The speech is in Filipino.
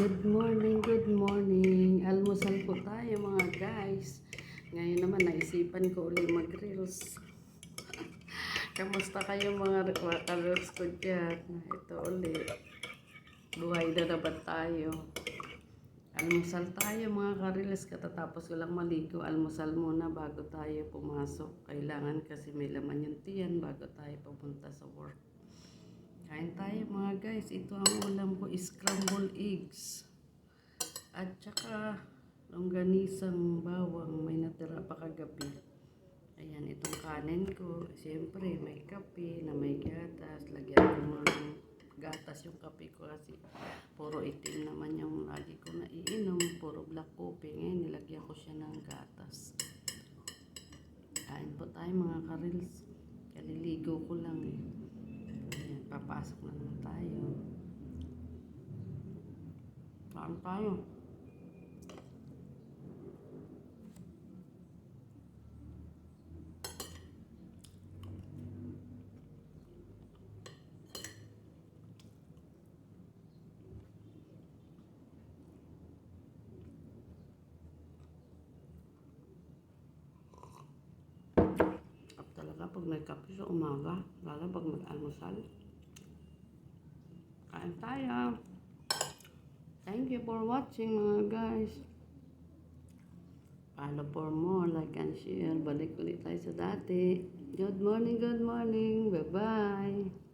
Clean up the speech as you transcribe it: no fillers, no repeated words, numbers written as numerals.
Good morning. Almusal po tayo mga guys. Ngayon naman naisipan ko ulit mag-reels. Kamusta kayo mga reels ko dyan? Ito ulit. Buhay na naman tayo. Almusal tayo mga ka-reels. Katatapos ko lang maligo. Almusal muna bago tayo pumasok. Kailangan kasi may laman yung tiyan bago tayo pupunta sa work. Kain tayo mga guys. Ito ang ulam ko, scrambled eggs. At saka longganisang bawang, may natira pa kagabi. Ayan, itong kanin ko. Siyempre, may kape na may gatas. Lagyan ko mga ng gatas yung kape ko kasi puro itim naman yung lagi ko naiinom. Puro black coffee. Ngayon, nilagyan ko siya ng gatas. Kain po tayo mga ka-reels. Kaliligo ko lang eh. Ayan, papasok na naman tayo. Kain tayo. Talaga pag may kape sa umaga, lalo pag mag-almusal. Kain tayo. Thank you for watching mga guys. Follow for more, like and share. Balik ulit tayo sa dati. Good morning, good morning. Bye-bye.